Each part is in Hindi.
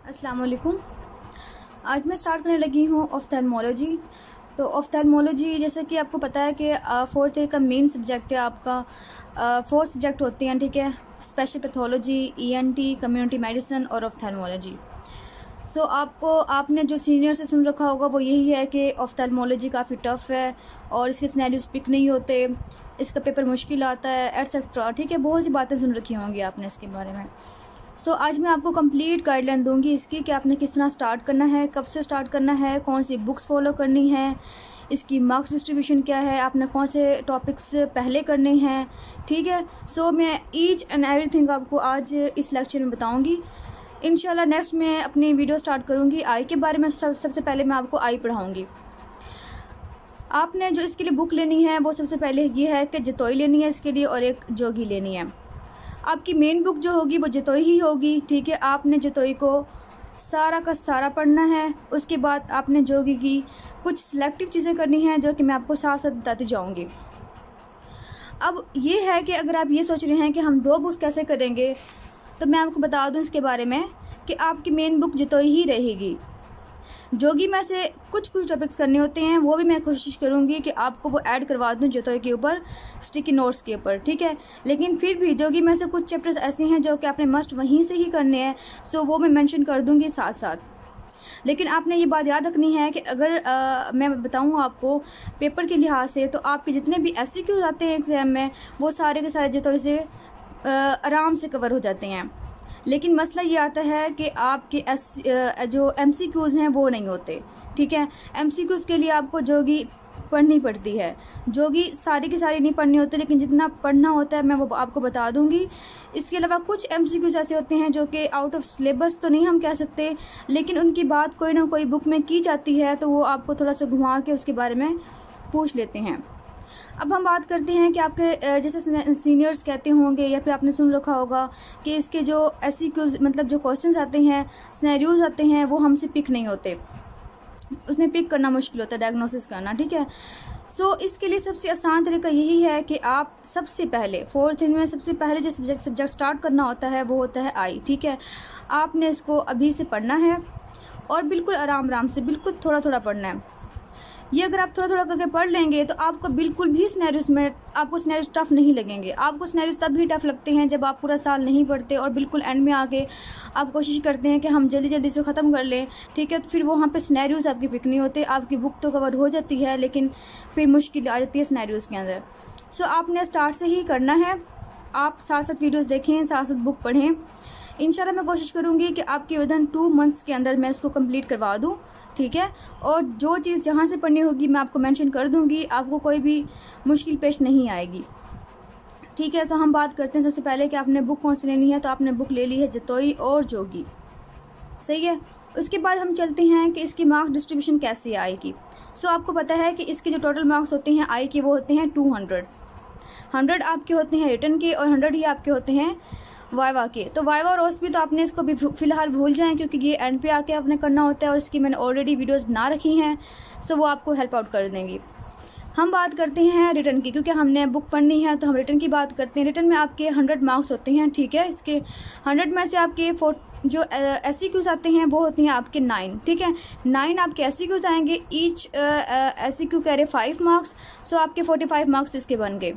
अस्सलाम वालेकुम। आज मैं स्टार्ट करने लगी हूँ ऑफ्थेल्मोलॉजी। तो ऑफ्थेल्मोलॉजी जैसे कि आपको पता है कि फोर्थ ईयर का मेन सब्जेक्ट है आपका। 4 सब्जेक्ट होते हैं, ठीक है। Special pathology, ENT, community medicine और ऑफ्थेल्मोलॉजी। सो आपने जो सीनियर से सुन रखा होगा वो यही है कि ऑफ्थेल्मोलॉजी काफ़ी टफ़ है और इसके सिनेरियोस पिक नहीं होते, इसका पेपर मुश्किल आता है एटसेट्रा, ठीक है। बहुत सी बातें सुन रखी होंगी आपने इसके बारे में। आज मैं आपको कंप्लीट गाइडलाइन दूंगी इसकी कि आपने किस तरह स्टार्ट करना है, कब से स्टार्ट करना है, कौन सी बुक्स फॉलो करनी है, इसकी मार्क्स डिस्ट्रीब्यूशन क्या है, आपने कौन से टॉपिक्स पहले करने हैं, ठीक है। मैं ईच एंड एवरीथिंग आपको आज इस लेक्चर में बताऊंगी। इंशाल्लाह नेक्स्ट मैं अपनी वीडियो स्टार्ट करूंगी आई के बारे में। सबसे पहले मैं आपको आई पढ़ाऊँगी। आपने जो इसके लिए बुक लेनी है वो सबसे पहले ये है कि जतोई लेनी है इसके लिए और एक जोगी लेनी है। आपकी मेन बुक जो होगी वो जतोई ही होगी, ठीक है। आपने जतोई को सारा का सारा पढ़ना है। उसके बाद आपने जोगी की कुछ सिलेक्टिव चीज़ें करनी हैं जो कि मैं आपको साथ साथ बताती जाऊंगी। अब ये है कि अगर आप ये सोच रहे हैं कि हम 2 बुक्स कैसे करेंगे, तो मैं आपको बता दूं इसके बारे में कि आपकी मेन बुक जतोई ही रहेगी। जोगी में से कुछ टॉपिक्स करने होते हैं, वो भी मैं कोशिश करूँगी कि आपको वो ऐड करवा दूँ जतोई के ऊपर, स्टिकी नोट्स के ऊपर, ठीक है। लेकिन फिर भी जोगी में से कुछ चैप्टर्स ऐसे हैं जो कि आपने मस्ट वहीं से ही करने हैं, वो मैं मेंशन कर दूँगी साथ साथ। लेकिन आपने ये बात याद रखनी है कि अगर मैं बताऊँ आपको पेपर के लिहाज से, तो आपके जितने भी SCQs आते हैं एग्ज़ाम में वो सारे के सारे जतोई से आराम से कवर हो जाते हैं। लेकिन मसला ये आता है कि आपके जो MCQs हैं वो नहीं होते, ठीक है। MCQs के लिए आपको जोगी पढ़नी पड़ती है। जोगी सारी की सारी नहीं पढ़नी होती, लेकिन जितना पढ़ना होता है मैं वो आपको बता दूंगी। इसके अलावा कुछ MCQs ऐसे होते हैं जो कि आउट ऑफ सिलेबस तो नहीं हम कह सकते, लेकिन उनकी बात कोई ना कोई बुक में की जाती है, तो वो आपको थोड़ा सा घुमा के उसके बारे में पूछ लेते हैं। अब हम बात करते हैं कि आपके जैसे सीनियर्स कहते होंगे या फिर आपने सुन रखा होगा कि इसके जो SCQs मतलब जो क्वेश्चंस आते हैं, सिनेरियोज आते हैं, वो हमसे पिक नहीं होते, उसने पिक करना मुश्किल होता है, डायग्नोसिस करना, ठीक है। इसके लिए सबसे आसान तरीका यही है कि आप सबसे पहले 4th ईयर में सबसे पहले जो सब्जेक्ट स्टार्ट करना होता है वो होता है आई, ठीक है। आपने इसको अभी से पढ़ना है और बिल्कुल आराम से, बिल्कुल थोड़ा थोड़ा पढ़ना है। ये अगर आप थोड़ा थोड़ा करके पढ़ लेंगे तो आपको बिल्कुल भी सिनेरियोस में आपको सिनेरियोस टफ नहीं लगेंगे। आपको सिनेरियोस तब भी टफ लगते हैं जब आप पूरा साल नहीं पढ़ते और बिल्कुल एंड में आके आप कोशिश करते हैं कि हम जल्दी जल्दी से ख़त्म कर लें, ठीक है। तो फिर वहाँ पे सिनेरियोस आपकी पिक नहीं होते, आपकी बुक तो कवर हो जाती है लेकिन फिर मुश्किल आ जाती है सिनेरियोस के अंदर। आपने स्टार्ट से ही करना है। आप साथ साथ वीडियोज़ देखें, साथ साथ बुक पढ़ें। इंशाल्लाह मैं कोशिश करूँगी कि आपके विदिन 2 मंथ्स के अंदर मैं इसको कंप्लीट करवा दूँ, ठीक है। और जो चीज़ जहाँ से पढ़नी होगी मैं आपको मेंशन कर दूँगी, आपको कोई भी मुश्किल पेश नहीं आएगी, ठीक है। तो हम बात करते हैं सबसे पहले कि आपने बुक कौन सी लेनी है। तो आपने बुक ले ली है जतोई और जोगी, सही है। उसके बाद हम चलते हैं कि इसकी मार्क्स डिस्ट्रीब्यूशन कैसे आएगी। आपको पता है कि इसके जो टोटल मार्क्स होते हैं आई के वो होते हैं 200। 100 आपके होते हैं रिटन के और 100 ही आपके होते हैं वाइवा के। तो वाइवा और OSP तो आपने इसको भी फ़िलहाल भूल जाएं, क्योंकि ये एंड पे आके आपने करना होता है और इसकी मैंने ऑलरेडी वीडियोस बना रखी हैं, वो आपको हेल्प आउट कर देंगी। हम बात करते हैं रिटन की, क्योंकि हमने बुक पढ़नी है तो हम रिटन की बात करते हैं। रिटन में आपके 100 मार्क्स होते हैं, ठीक है। इसके 100 में से आपके जो SCQs आते हैं वो होते हैं आपके 9, ठीक है। 9 आपके SCQs आएंगे। ईच SCQ कैरे 5 मार्क्स, आपके 45 मार्क्स इसके बन गए।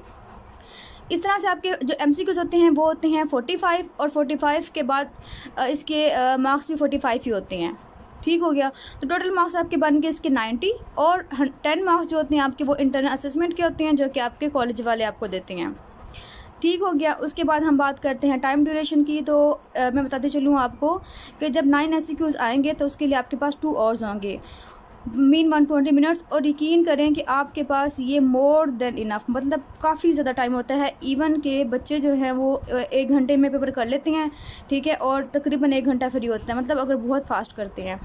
इस तरह से आपके जो MCQs होते हैं वो होते हैं 45 और 45 के बाद इसके मार्क्स भी 45 ही होते हैं, ठीक हो गया। तो टोटल मार्क्स आपके बन के इसके 90 और 10 मार्क्स जो होते हैं आपके वो इंटरनल असेसमेंट के होते हैं जो कि आपके कॉलेज वाले आपको देते हैं, ठीक हो गया। उसके बाद हम बात करते हैं टाइम ड्यूरेशन की। तो मैं बताते चलूँ आपको कि जब 9 SCQs आएंगे तो उसके लिए आपके पास 2 आवर्स होंगे, मीन 120 मिनट्स। और यकीन करें कि आपके पास ये मोर देन इनफ, मतलब काफ़ी ज़्यादा टाइम होता है। इवन के बच्चे जो हैं वो 1 घंटे में पेपर कर लेते हैं, ठीक है, और तकरीबन 1 घंटा फ्री होता है, मतलब अगर बहुत फास्ट करते हैं।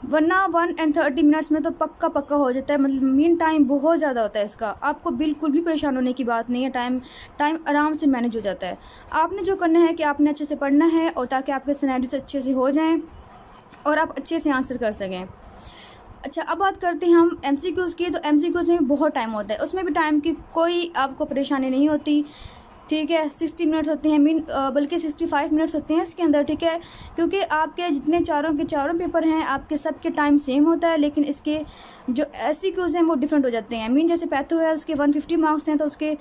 वरना 1:30 मिनट्स में तो पक्का हो जाता है, मतलब मीन टाइम बहुत ज़्यादा होता है इसका। आपको बिल्कुल भी परेशान होने की बात नहीं है, टाइम आराम से मैनेज हो जाता है। आपने जो करना है कि आपने अच्छे से पढ़ना है और ताकि आपके सिनेरियोस अच्छे से हो जाएँ और आप अच्छे से आंसर कर सकें। अच्छा, अब बात करते हैं हम MCQs की। तो MCQs में भी बहुत टाइम होता है, उसमें भी टाइम की कोई आपको परेशानी नहीं होती, ठीक है। 60 मिनट्स होते हैं, मीन बल्कि 65 मिनट्स होते हैं इसके अंदर, ठीक है। क्योंकि आपके जितने चारों के चारों पेपर हैं आपके सबके टाइम सेम होता है, लेकिन इसके जो SCQs हैं वो डिफरेंट हो जाते हैं। मीन जैसे पैथो है उसके 150 मार्क्स हैं तो उसके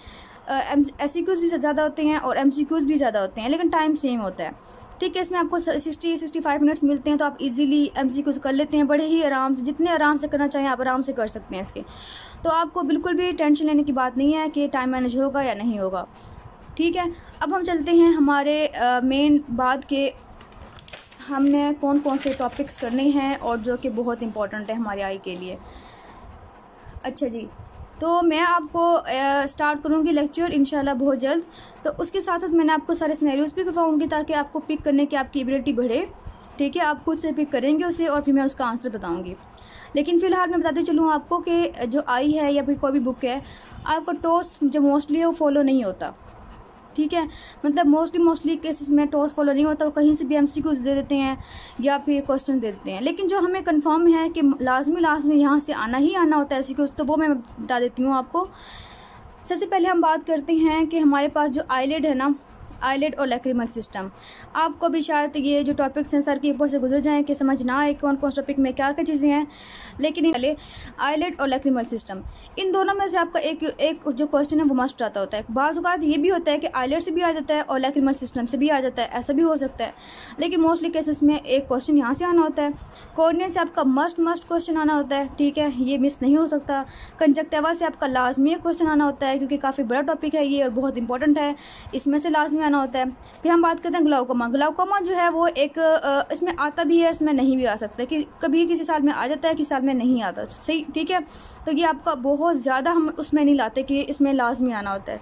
SCQs भी ज़्यादा होते हैं और MCQs भी ज़्यादा होते हैं, लेकिन टाइम सेम होता है, ठीक है। इसमें आपको 60-65 मिनट्स मिलते हैं तो आप इजीली MCQs कर लेते हैं बड़े ही आराम से, जितने आराम से करना चाहें आप आराम से कर सकते हैं इसके। तो आपको बिल्कुल भी टेंशन लेने की बात नहीं है कि टाइम मैनेज होगा या नहीं होगा, ठीक है। अब हम चलते हैं हमारे मेन बात के हमने कौन कौन से टॉपिक्स करने हैं और जो कि बहुत इंपॉर्टेंट है हमारे आई के लिए। अच्छा जी, तो मैं आपको स्टार्ट करूँगी लेक्चर इंशाल्लाह बहुत जल्द। तो उसके साथ साथ मैंने आपको सारे सिनेरियोज़ भी करवाऊँगी ताकि आपको पिक करने की आपकी एबिलिटी बढ़े, ठीक है। आप खुद से पिक करेंगे उसे और फिर मैं उसका आंसर बताऊँगी। लेकिन फ़िलहाल मैं बताते चलूँ आपको कि जो आई है या फिर कोई भी बुक है, आपका टॉस जो मोस्टली है वो फॉलो नहीं होता, ठीक है। मतलब मोस्टली केसेस में टॉस फॉलो नहीं होता, वो कहीं से भी MCQs दे देते हैं या फिर क्वेश्चन दे देते हैं। लेकिन जो हमें कंफर्म है कि लाजमी यहाँ से आना ही आना होता है MCQs, तो वो मैं बता देती हूँ आपको। सबसे पहले हम बात करते हैं कि हमारे पास जो आईलेड है ना, आईलेड और लैक्रिमल सिस्टम, आपको भी शायद ये जो टॉपिक्स हैं सर के ऊपर से गुजर जाएं कि समझ ना आए कौन कौन टॉपिक में क्या क्या चीज़ें हैं। लेकिन पहले आईलेड और लैक्रिमल सिस्टम, इन दोनों में से आपका एक जो क्वेश्चन है वो मस्ट आता होता है। बाज़ औक़ात ये भी होता है कि आईलेड से भी आ जाता है और लैक्रिमल सिस्टम से भी आ जाता है, ऐसा भी हो सकता है। लेकिन मोस्टली केसेस में एक क्वेश्चन यहाँ से आना होता है, कॉर्निया से आपका मस्ट क्वेश्चन आना होता है, ठीक है, ये मिस नहीं हो सकता। कंजक्टिवा से आपका लाजमी क्वेश्चन आना होता है क्योंकि काफ़ी बड़ा टॉपिक है ये और बहुत इंपॉर्टेंट है, इसमें से लाजमी होता है। फिर हम बात करते हैं ग्लाउकोमा जो है वो एक इसमें आता भी है, इसमें नहीं भी आ सकता, कि कभी किसी साल में आ जाता है, किसी साल में नहीं आता, सही, ठीक है। तो ये आपका बहुत ज़्यादा हम उसमें नहीं लाते कि इसमें लाजमी आना होता है।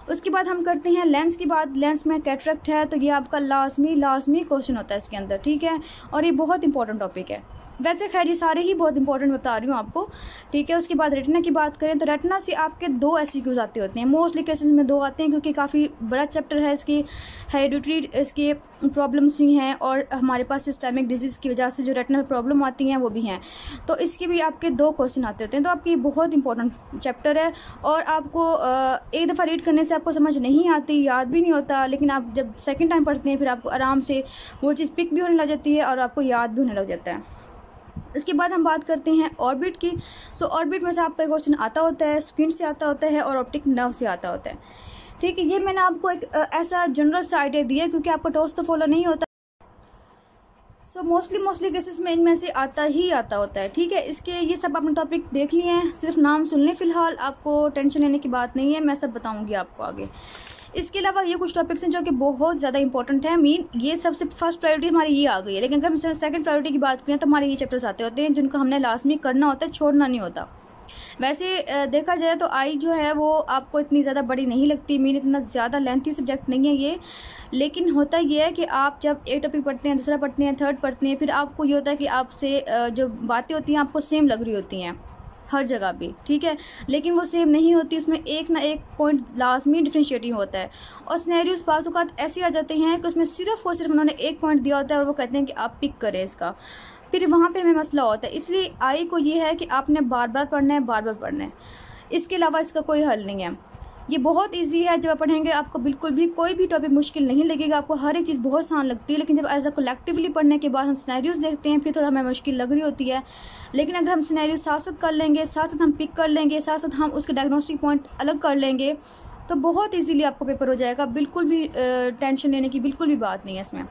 उसके बाद हम करते हैं लेंस की बात। लेंस में कैटरेक्ट है तो ये आपका लाजमी क्वेश्चन होता है इसके अंदर, ठीक है, और ये बहुत इंपॉर्टेंट टॉपिक है। वैसे खैर ये सारे ही बहुत इंपॉर्टेंट बता रही हूँ आपको, ठीक है। उसके बाद रेटिना की बात करें तो रेटिना से आपके 2 SCQs आते होते हैं, मोस्टली केसेस में 2 आते हैं क्योंकि काफ़ी बड़ा चैप्टर है, इसकी हेरिडिटरी इसकी प्रॉब्लम्स भी हैं और हमारे पास सिस्टेमिक डिजीज़ की वजह से जो रेटिना प्रॉब्लम आती हैं वो भी हैं, तो इसके भी आपके 2 क्वेश्चन आते होते हैं। तो आपकी बहुत इंपॉर्टेंट चैप्टर है और आपको एक दफ़ा रीड करने से आपको समझ नहीं आती, याद भी नहीं होता, लेकिन आप जब सेकेंड टाइम पढ़ते हैं फिर आपको आराम से वो चीज़ पिक भी होने लग जाती है और आपको याद भी होने लग जाता है। इसके बाद हम बात करते हैं ऑर्बिट की। सो ऑर्बिट में से आपका क्वेश्चन आता होता है, स्किन से आता होता है और ऑप्टिक नर्व से आता होता है, ठीक है। ये मैंने आपको एक ऐसा जनरल सा आइडिया दिया क्योंकि आपका टॉस तो फॉलो नहीं होता। सो मोस्टली केसेस में इनमें से आता होता है, ठीक है। इसके ये सब आपने टॉपिक देख लिए हैं, सिर्फ नाम सुन लें फ़िलहाल, आपको टेंशन लेने की बात नहीं है, मैं सब बताऊँगी आपको आगे। इसके अलावा ये कुछ टॉपिक्स हैं जो कि बहुत ज़्यादा इंपॉर्टेंट है, मीन ये सबसे फर्स्ट प्रायोरिटी हमारी ये आ गई है, लेकिन अगर हम सेकंड प्रायोरिटी की बात करें तो हमारे ये चैप्टर्स आते होते हैं जिनको हमने लाजमी करना होता है, छोड़ना नहीं होता। वैसे देखा जाए तो आई जो है वो आपको इतनी ज़्यादा बड़ी नहीं लगती, मीन इतना ज़्यादा लेंथी सब्जेक्ट नहीं है ये, लेकिन होता ये है कि आप जब एक टॉपिक पढ़ते हैं, दूसरा पढ़ते हैं, थर्ड पढ़ते हैं, फिर आपको ये होता है कि आपसे जो बातें होती हैं आपको सेम लग रही होती हैं हर जगह पे, ठीक है, लेकिन वो सेम नहीं होती, उसमें एक ना एक पॉइंट लाजमी डिफरेंशिएटिंग होता है। और सिनेरियोस बाज़ औक़ात ऐसे आ जाते हैं कि उसमें सिर्फ और सिर्फ उन्होंने एक पॉइंट दिया होता है और वो कहते हैं कि आप पिक करें इसका, फिर वहाँ पे हमें मसला होता है। इसलिए आई को ये है कि आपने बार बार पढ़ना है, इसके अलावा इसका कोई हल नहीं है। ये बहुत इजी है, जब आप पढ़ेंगे आपको बिल्कुल भी कोई भी टॉपिक मुश्किल नहीं लगेगा, आपको हर एक चीज़ बहुत आसान लगती है। लेकिन जब एज अ कलेक्टिवली पढ़ने के बाद हम सिनेरियोस देखते हैं फिर थोड़ा हमें मुश्किल लग रही होती है। लेकिन अगर हम सिनेरियोस साथ साथ कर लेंगे, साथ साथ हम पिक कर लेंगे, साथ साथ हम उसके डायग्नोस्टिक पॉइंट अलग कर लेंगे तो बहुत ईजीली आपको पेपर हो जाएगा, बिल्कुल भी टेंशन लेने की बिल्कुल भी बात नहीं है इसमें।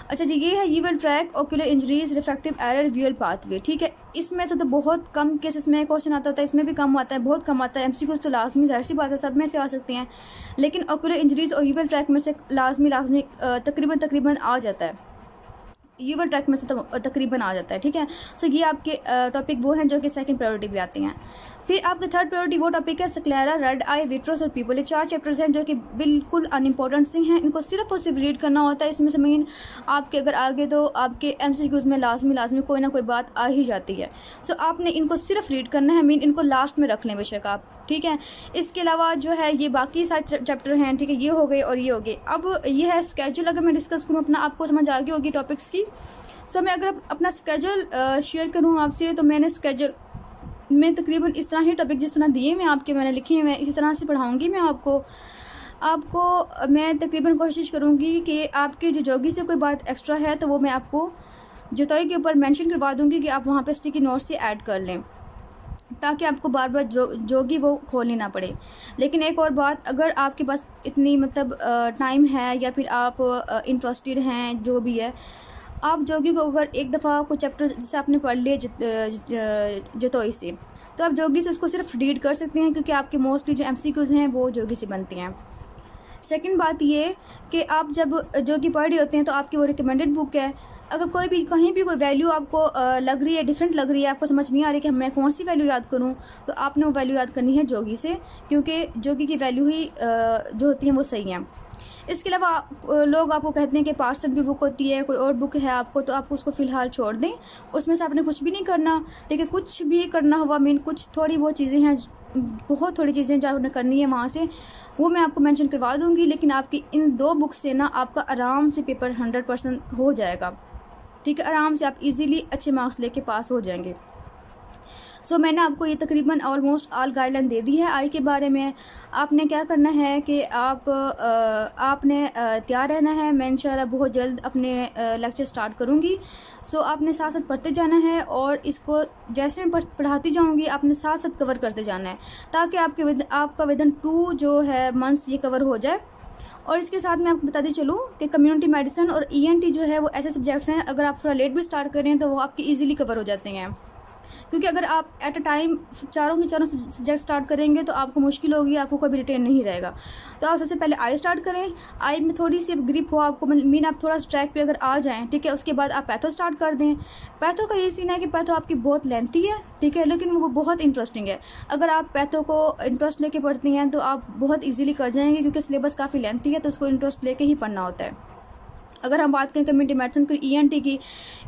अच्छा जी, ये है uveal tract, ocular injuries, refractive error, visual pathway, ठीक है। इसमें से तो बहुत कम केसेस में क्वेश्चन आता होता है, इसमें भी कम आता है, बहुत कम आता है। MCQs तो लाजमी ज़ाहिर सी बात है सब में से आ सकते हैं, लेकिन ओक्यूलर इंजरीज और यूवल ट्रैक में से लाजमी तकरीबन आ जाता है, यूवल ट्रैक में से तो तकरीबन आ जाता है, ठीक है। सो ये आपके टॉपिक वो हैं जो कि सेकंड प्रायोरिटी भी आते हैं। फिर आपके थर्ड प्रायोरिटी वो टॉपिक है स्क्लेरा, रेड आई, विट्रोस और पीपल। ये 4 चैप्टर्स हैं जो कि बिल्कुल अनइम्पॉर्टेंट से हैं, इनको सिर्फ और सिर्फ रीड करना होता है। इसमें से मेन आपके अगर आगे तो आपके MCQs में लाजमी कोई ना कोई बात आ ही जाती है। सो आपने इनको सिर्फ रीड करना है, मीन इनको लास्ट में रख लें बेशक आप, ठीक है। इसके अलावा जो है ये बाकी सारे चैप्टर हैं, ठीक है, ये हो गए और ये हो गए। अब ये है स्केड्यूल, अगर मैं डिस्कस करूँ अपना, आपको समझ आ गई होगी टॉपिक्स की। सो मैं अगर अपना स्केड्यूल शेयर करूँ आपसे तो मैंने स्केड्यूल में तकरीबन इस तरह ही टॉपिक जिस तरह दिए मैं आपके मैंने लिखे हैं, मैं इसी तरह से पढ़ाऊँगी मैं आपको। आपको मैं तकरीबन कोशिश करूँगी कि आपकी जो जोगी से कोई बात एक्स्ट्रा है तो वो मैं आपको जोतोई के ऊपर मेंशन करवा दूँगी कि आप वहाँ पे स्टिकी नोट से ऐड कर लें, ताकि आपको बार बार जोगी वो खोलनी ना पड़े। लेकिन एक और बात, अगर आपके पास इतनी मतलब टाइम है या फिर आप इंटरेस्टेड हैं, जो भी है, आप जोगी को अगर एक दफ़ा कोई चैप्टर जैसे आपने पढ़ लिया जोतोई से, तो आप जोगी से उसको सिर्फ रीड कर सकते हैं, क्योंकि आपके मोस्टली जो MCQs हैं वो जोगी से बनती हैं। सेकंड बात ये कि आप जब जोगी पढ़ रहे होते हैं तो आपकी वो रिकमेंडेड बुक है, अगर कोई भी कहीं भी कोई वैल्यू आपको लग रही है, डिफरेंट लग रही है, आपको समझ नहीं आ रही कि मैं कौन सी वैल्यू याद करूं, तो आपने वो वैल्यू याद करनी है जोगी से, क्योंकि जोगी की वैल्यू ही जो होती हैं वो सही हैं। इसके अलावा लोग आपको कहते हैं कि पार्सल भी बुक होती है, कोई और बुक है आपको, तो आप उसको फ़िलहाल छोड़ दें, उसमें से आपने कुछ भी नहीं करना। ठीक है, कुछ भी करना हुआ कुछ थोड़ी बहुत चीज़ें हैं, बहुत थोड़ी चीज़ें जो आपने करनी है वहाँ से, वो मैं आपको मेंशन करवा दूँगी। लेकिन आपकी इन 2 बुक से ना आपका आराम से पेपर 100% हो जाएगा। ठीक है, आराम से आप इजीली अच्छे मार्क्स लेके पास हो जाएंगे। सो मैंने आपको ये तकरीबन ऑलमोस्ट ऑल गाइडलाइन दे दी है आई के बारे में। आपने क्या करना है कि आपने तैयार रहना है। मैं इंशाल्लाह बहुत जल्द अपने लेक्चर स्टार्ट करूँगी। सो आपने साथ साथ पढ़ते जाना है, और इसको जैसे मैं पढ़ाती जाऊँगी आपने साथ साथ कवर करते जाना है, ताकि आपका विदिन 2 जो है मंथ्स ये कवर हो जाए। और इसके साथ मैं आपको बताती चलूँ कि कम्युनिटी मेडिसिन और ENT जो है वो ऐसे सब्जेक्ट्स हैं, अगर आप थोड़ा लेट भी स्टार्ट करें तो वो आपके इजीली कवर हो जाते हैं। क्योंकि अगर आप एट अ टाइम चारों के चारों सब्जेक्ट स्टार्ट करेंगे तो आपको मुश्किल होगी, आपको कोई भी रिटेन नहीं रहेगा। तो आप सबसे पहले आई स्टार्ट करें, आई में थोड़ी सी ग्रिप हो आपको, मीन आप थोड़ा ट्रैक पे अगर आ जाएं, ठीक है। उसके बाद आप पैथो स्टार्ट कर दें। पैथो का ये सीन है कि पैथो आपकी बहुत लेंथी है, ठीक है, लेकिन वो बहुत इंटरेस्टिंग है। अगर आप पैथो को इंटरेस्ट लेके पढ़ती हैं तो आप बहुत ईजिली कर जाएंगे, क्योंकि सिलेबस काफ़ी लेंथी है, तो उसको इंटरेस्ट लेके ही पढ़ना होता है। अगर हम बात करें कम्युनिटी मेडिसिन की, ENT की,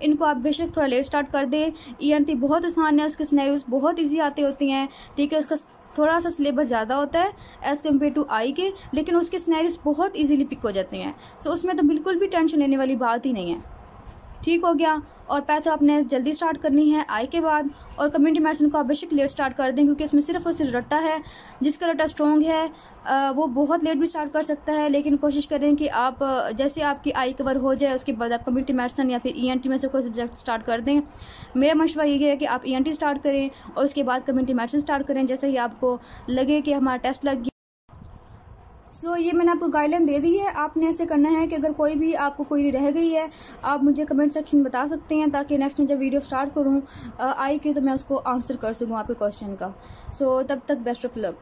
इनको आप बेशक थोड़ा लेट स्टार्ट कर दें। ENT बहुत आसान है, उसके सिनेरियोज बहुत इजी आते होती हैं, ठीक है। उसका थोड़ा सा सिलेबस ज़्यादा होता है एज़ कम्पेयर टू आई के, लेकिन उसके सिनेरियोज बहुत इजीली पिक हो जाते हैं। सो उसमें तो बिल्कुल भी टेंशन लेने वाली बात ही नहीं है। ठीक हो गया। और पैथो आपने जल्दी स्टार्ट करनी है आई के बाद, और कम्युनिटी मेडिसिन को आप बेशक लेट स्टार्ट कर दें, क्योंकि उसमें सिर्फ और सिर्फ रट्टा है। जिसका रट्टा स्ट्रॉन्ग है वो बहुत लेट भी स्टार्ट कर सकता है, लेकिन कोशिश करें कि आप जैसे आपकी आई कवर हो जाए उसके बाद आप कम्युनिटी मेडिसिन या फिर ENT में से कोई सब्जेक्ट स्टार्ट कर दें। मेरा मशवरा ये है कि आप ENT स्टार्ट करें और उसके बाद कम्युनिटी मेडिसिन स्टार्ट करें, जैसे ही आपको लगे कि हमारा टेस्ट लग गया। सो ये मैंने आपको गाइडलाइन दे दी है। आपने ऐसे करना है कि अगर कोई भी आपको कोई रह गई है आप मुझे कमेंट सेक्शन में बता सकते हैं, ताकि नेक्स्ट में जब वीडियो स्टार्ट करूँ आई की तो मैं उसको आंसर कर सकूँ आपके क्वेश्चन का। सो तब तक बेस्ट ऑफ लक।